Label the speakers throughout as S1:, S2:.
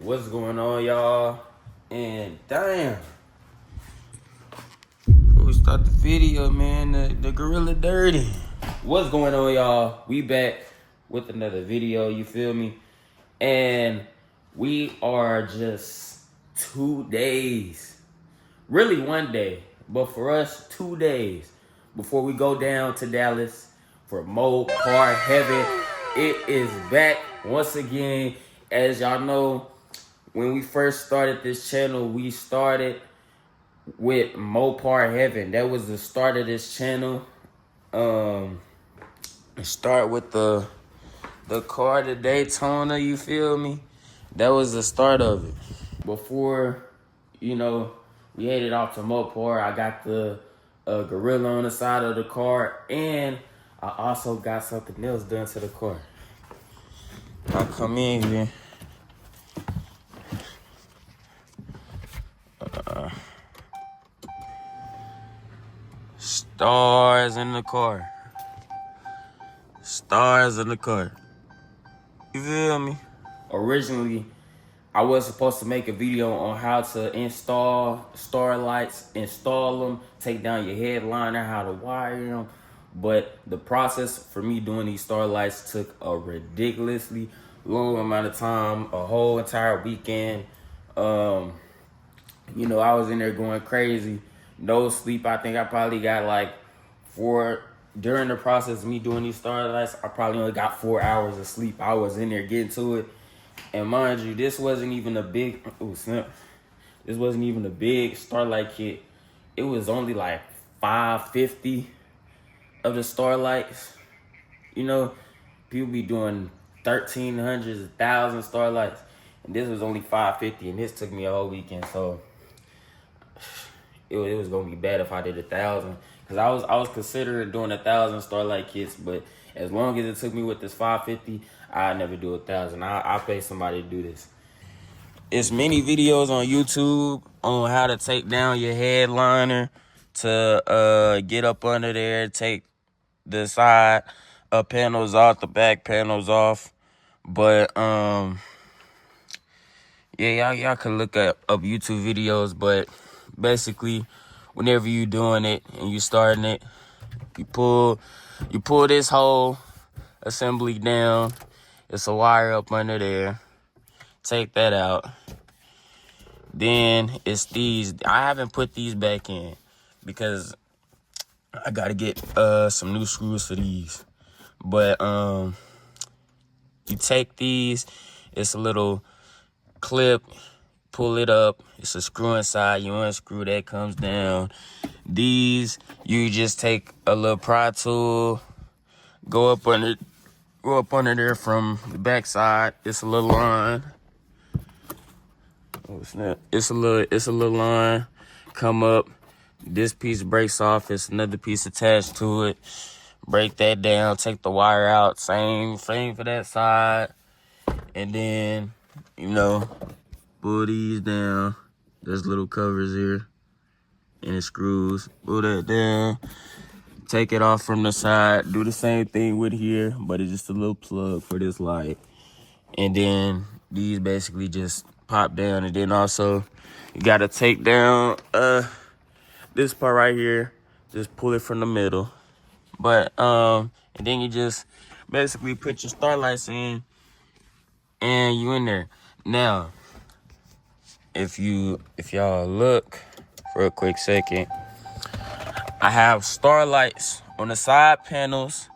S1: What's going on, y'all? And damn, before we start the video, man, the gorilla dirty. What's going on, y'all? We back with another video, you feel me? And we are just 2 days, really 1 day, but for us, 2 days before we go down to Dallas for Mo Car Heaven. It is back once again. As y'all know, when we first started this channel, we started with Mopar Heaven. That was the start of this channel. Start with the car, the Daytona, you feel me? That was the start of it. Before, we headed off to Mopar, I got the gorilla on the side of the car, and I also got something else done to the car. I come in here. Stars in the car. Stars in the car. You feel me? Originally, I was supposed to make a video on how to install Starlights, install them, take down your headliner, how to wire them. But the process for me doing these Starlights took a ridiculously long amount of time, a whole entire weekend. I was in there going crazy. No sleep. I think I probably got like during the process of me doing these Starlights, I probably only got 4 hours of sleep. I was in there getting to it. And mind you, this wasn't even a big, this wasn't even a big Starlight kit. It was only like 550 of the Starlights. People be doing 1,300s, 1,000 Starlights. And this was only 550, and this took me a whole weekend. So it was gonna be bad if I did 1,000, because I was considering doing 1,000 Starlight kits, but as long as it took me with this 550, I'd never do 1,000. I'll pay somebody to do this. It's many videos on YouTube on how to take down your headliner, to get up under there, take the side panels off, the back panels off. But yeah, y'all can look up YouTube videos, but basically, whenever you doing it and you starting it, you pull this whole assembly down. It's a wire up under there. Take that out. Then it's these. I haven't put these back in because I gotta get some new screws for these. But you take these. It's a little clip. Pull it up. It's a screw inside. You unscrew that, comes down. These, you just take a little pry tool, go up under there from the back side. It's a little line. Oh snap! It's a little line. Come up. This piece breaks off. It's another piece attached to it. Break that down. Take the wire out. Same for that side. And then, pull these down. There's little covers here. And it screws. Pull that down. Take it off from the side. Do the same thing with here, but it's just a little plug for this light. And then these basically just pop down. And then also, you gotta take down this part right here. Just pull it from the middle. But and then you just basically put your Starlights in, and you in there. Now, if y'all look for a quick second, I have Starlights on the side panels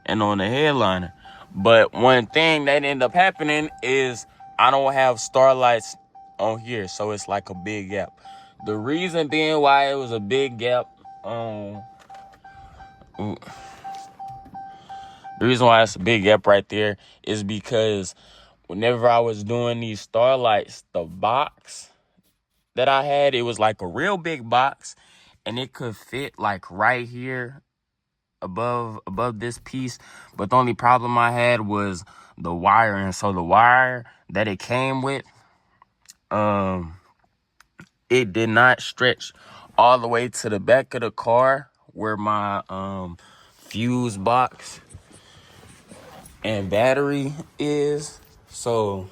S1: and on the headliner. But one thing that ended up happening is I don't have Starlights on here, so it's like a big gap. The reason being why it was a big gap, the reason why it's a big gap right there is because whenever I was doing these Starlights, the box that I had, it was like a real big box, and it could fit like right here above this piece. But the only problem I had was the wiring. So the wire that it came with, it did not stretch all the way to the back of the car where my fuse box and battery is. So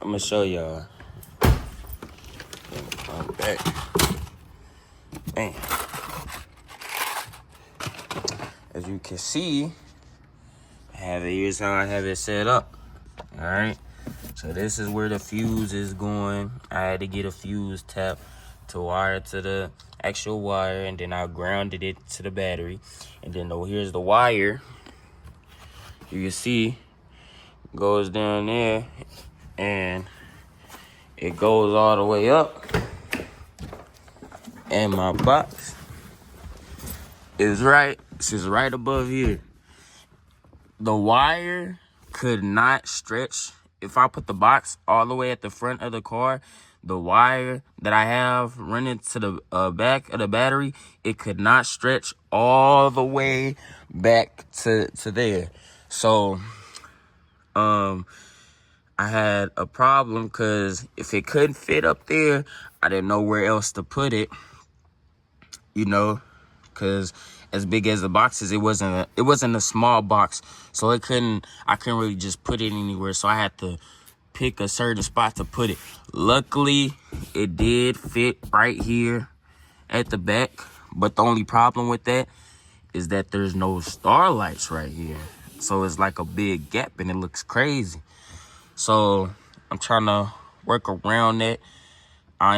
S1: I'm gonna show y'all. I'm back. Bam. As you can see, here's how I have it set up. All right. So this is where the fuse is going. I had to get a fuse tap to wire to the actual wire, and then I grounded it to the battery. And then here's the wire. You can see goes down there, and it goes all the way up. And my box is this is right above here. The wire could not stretch. If I put the box all the way at the front of the car, the wire that I have running to the back of the battery, it could not stretch all the way back to there. So, I had a problem because if it couldn't fit up there, I didn't know where else to put it, you know, because as big as the box is, it wasn't a small box, so I couldn't really just put it anywhere. So I had to pick a certain spot to put it. Luckily, it did fit right here at the back, but the only problem with that is that there's no starlights right here. So it's like a big gap and it looks crazy. So I'm trying to work around that. I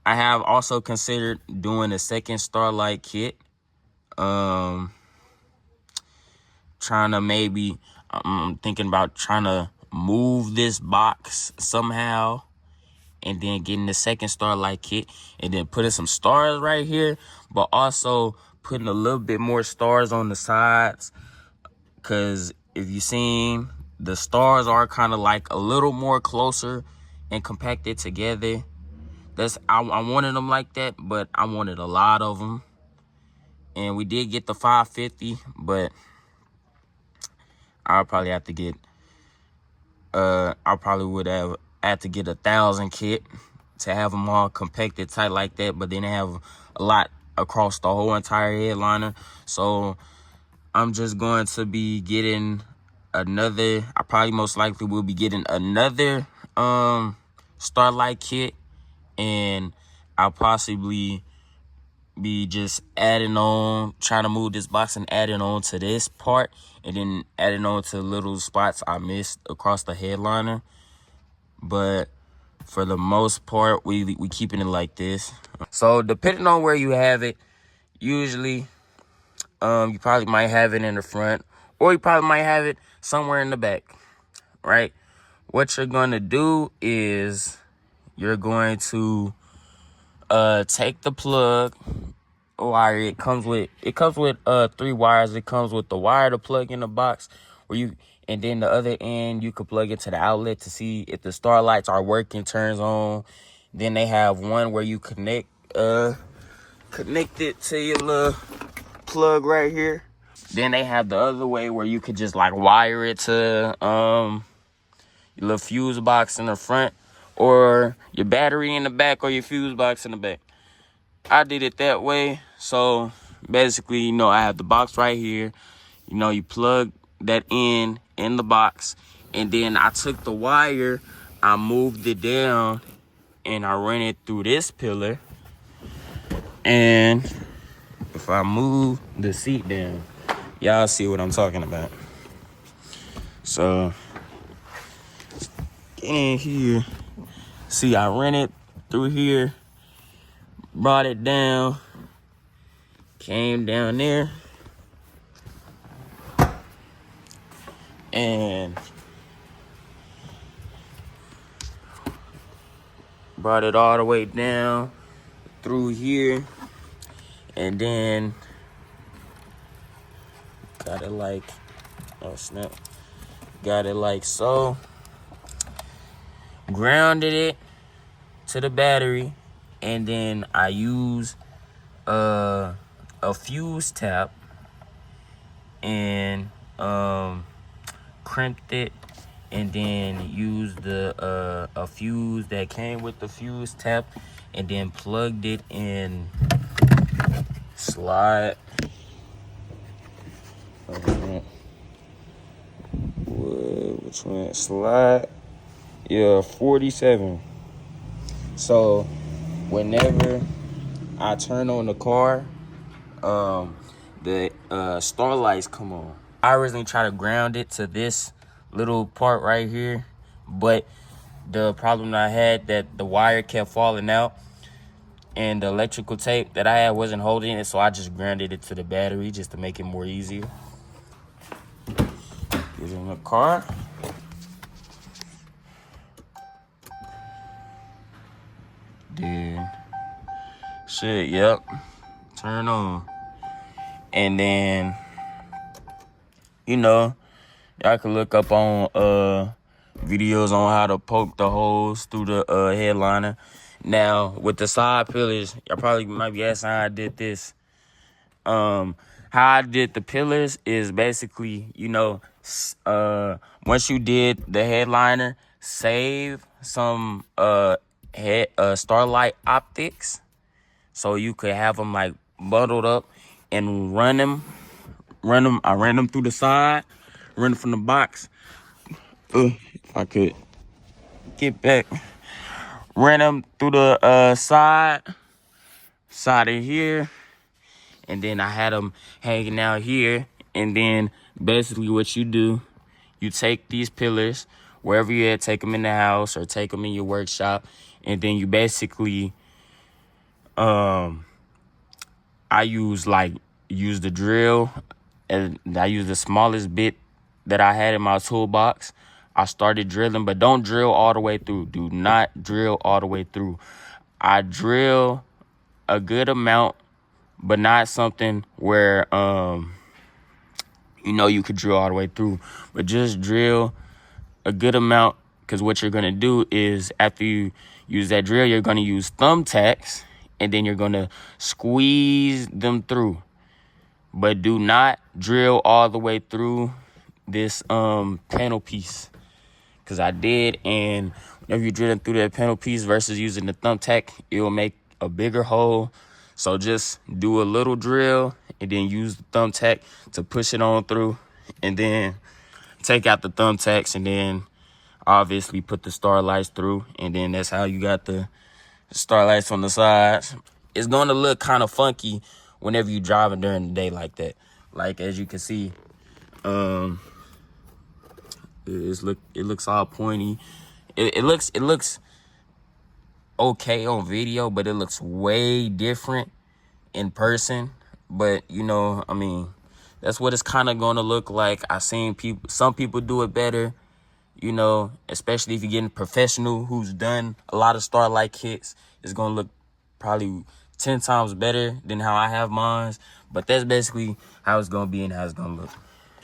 S1: have also considered doing a second Starlight kit. I'm thinking about trying to move this box somehow and then getting the second Starlight kit and then putting some stars right here, but also putting a little bit more stars on the sides. Because if you seen, the stars are kind of like a little more closer and compacted together. I wanted them like that, but I wanted a lot of them. And we did get the 550, but I'll probably have to get, I probably would have had to get 1,000 kit to have them all compacted tight like that, but then they have a lot across the whole entire headliner. So I'm just going to be getting another, I probably most likely will be getting another Starlight kit, and I'll possibly be just adding on, trying to move this box and adding on to this part, and then adding on to little spots I missed across the headliner. But for the most part, we keeping it like this. So depending on where you have it, usually you probably might have it in the front, or you probably might have it somewhere in the back, right? What you're going to do is you're going to take the plug wire. It comes with 3 wires. It comes with the wire to plug in the box, and then the other end you could plug it to the outlet to see if the starlights are working, turns on. Then they have one where you connect it to your little plug right here. Then they have the other way where you could just like wire it to your little fuse box in the front, or your battery in the back, or your fuse box in the back. I did it that way. So basically, you know, I have the box right here. You know, you plug that in the box, and then I took the wire, I moved it down, and I ran it through this pillar. And if I move the seat down, y'all see what I'm talking about. So get in here. See, I ran it through here, brought it down, came down there, and brought it all the way down through here, and then got it like, oh snap, got it like so, grounded it to the battery, and then I use a fuse tap and crimped it, and then used a fuse that came with the fuse tap, and then plugged it in slide. Which one? Slide. Yeah, 47. So whenever I turn on the car, the Starlights come on. I originally try to ground it to this little part right here, but the problem I had that the wire kept falling out and the electrical tape that I had wasn't holding it, so I just grounded it to the battery just to make it more easier. Get in the car. Then shit, yep. Turn on. And then, you know, y'all can look up on videos on how to poke the holes through the headliner. Now, with the side pillars, y'all probably might be asking how I did this. How I did the pillars is basically, once you did the headliner, save some Starlight optics so you could have them like bundled up and run them. I ran them through the side, run them from the box. If I could get back, ran them through the side of here, and then I had them hanging out here. And then basically what you do, you take these pillars wherever you're at, take them in the house or take them in your workshop, and then you basically, I use the drill, and I use the smallest bit that I had in my toolbox. I started drilling, but don't drill all the way through. Do not drill all the way through. I drill a good amount, but not something where you could drill all the way through. But just drill a good amount, because what you're gonna do is after you use that drill, you're gonna use thumbtacks, and then you're gonna squeeze them through. But do not drill all the way through this panel piece, because I did, and whenever you're drilling through that panel piece versus using the thumbtack, it will make a bigger hole. So just do a little drill and then use the thumbtack to push it on through, and then take out the thumbtacks, and then obviously put the Starlights through, and then that's how you got the Starlights on the sides. It's going to look kind of funky whenever you're driving during the day like that. Like, as you can see, it looks all pointy. It looks okay on video, but it looks way different in person. But that's what it's kind of going to look like. I seen some people do it better, especially if you're getting a professional who's done a lot of Starlight kits. It's going to look probably 10 times better than how I have mine. But that's basically how it's going to be and how it's going to look.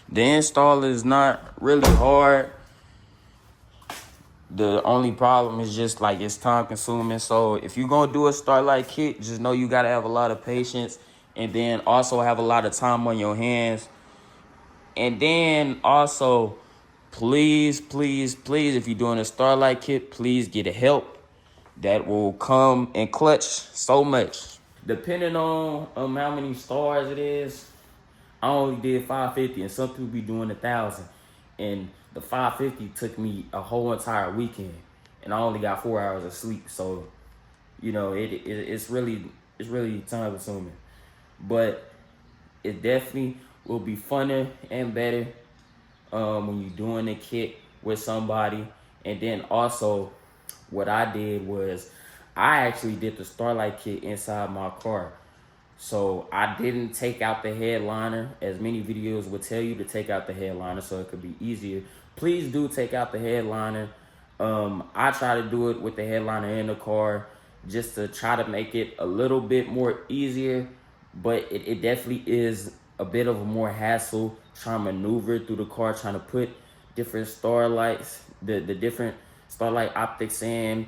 S1: The install is not really hard. The only problem is just like it's time consuming. So if you're going to do a Starlight kit, just know you got to have a lot of patience, and then also have a lot of time on your hands. And then also, please, if you're doing a Starlight kit, please get help. That will come in clutch so much. Depending on how many stars it is, I only did 550, and some people be doing 1,000. And the 550 took me a whole entire weekend, and I only got 4 hours of sleep. So, it's really time consuming. But it definitely will be funner and better when you're doing a kit with somebody. And then also, what I did was I actually did the Starlight kit inside my car. So I didn't take out the headliner, as many videos would tell you to take out the headliner so it could be easier. Please do take out the headliner. I try to do it with the headliner in the car just to try to make it a little bit more easier, but it definitely is a bit of a more hassle trying to maneuver through the car, trying to put different Starlights, the different Starlight optics in,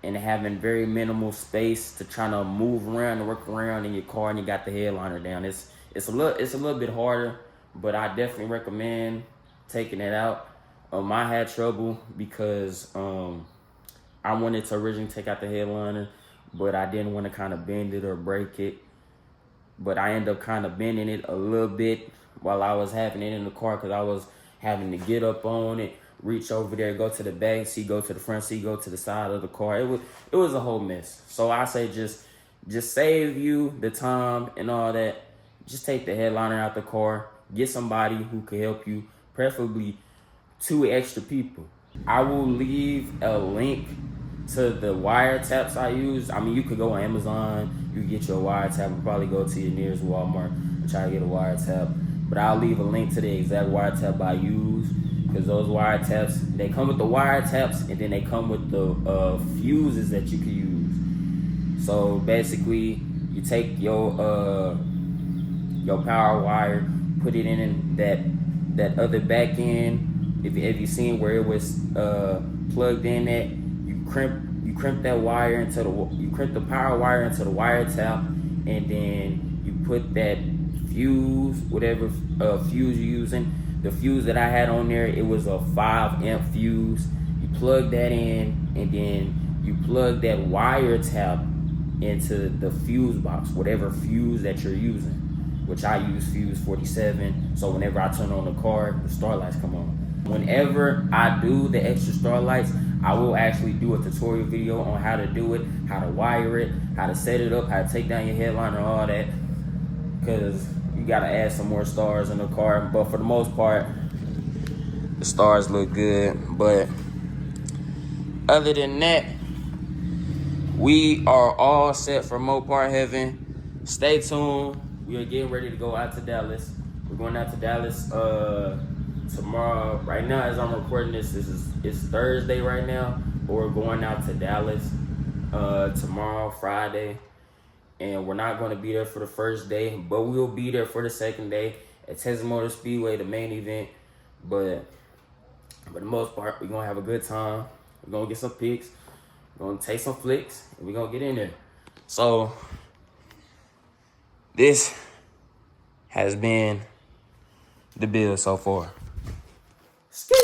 S1: and having very minimal space to try to move around and work around in your car, and you got the headliner down. It's a little bit harder, but I definitely recommend taking it out. I had trouble because I wanted to originally take out the headliner, but I didn't want to kind of bend it or break it. But I ended up kind of bending it a little bit while I was having it in the car, because I was having to get up on it, reach over there, go to the back seat, go to the front seat, go to the side of the car. It was a whole mess. So I say just save you the time and all that. Just take the headliner out the car. Get somebody who can help you, preferably 2 extra people. I will leave a link to the wiretaps I use. I mean, you could go on Amazon, you get your wiretap, and probably go to your nearest Walmart and try to get a wiretap. But I'll leave a link to the exact wiretap I use, because those wiretaps, they come with the wiretaps, and then they come with the fuses that you can use. So basically, you take your power wire, put it in that other back end. If you seen where it was plugged in at, you crimp that wire into you crimp the power wire into the wire tap, and then you put that fuse, whatever fuse you're using. The fuse that I had on there, it was a 5 amp fuse. You plug that in, and then you plug that wire tap into the fuse box, whatever fuse that you're using, which I use fuse 47. So whenever I turn on the car, the Starlights come on. Whenever I do the extra Starlights, I will actually do a tutorial video on how to do it, how to wire it, how to set it up, how to take down your headliner, all that. Because you gotta add some more stars in the car. But for the most part, the stars look good. But other than that, we are all set for Mopar Heaven. Stay tuned. We are getting ready to go out to Dallas. We're going out to Dallas tomorrow. Right now, as I'm recording this, it's Thursday right now. But we're going out to Dallas tomorrow, Friday. And we're not going to be there for the first day, but we'll be there for the second day at Texas Motor Speedway, the main event. But for the most part, we're going to have a good time. We're going to get some pics. We're going to take some flicks, and we're going to get in there. So this has been the build so far. Ski.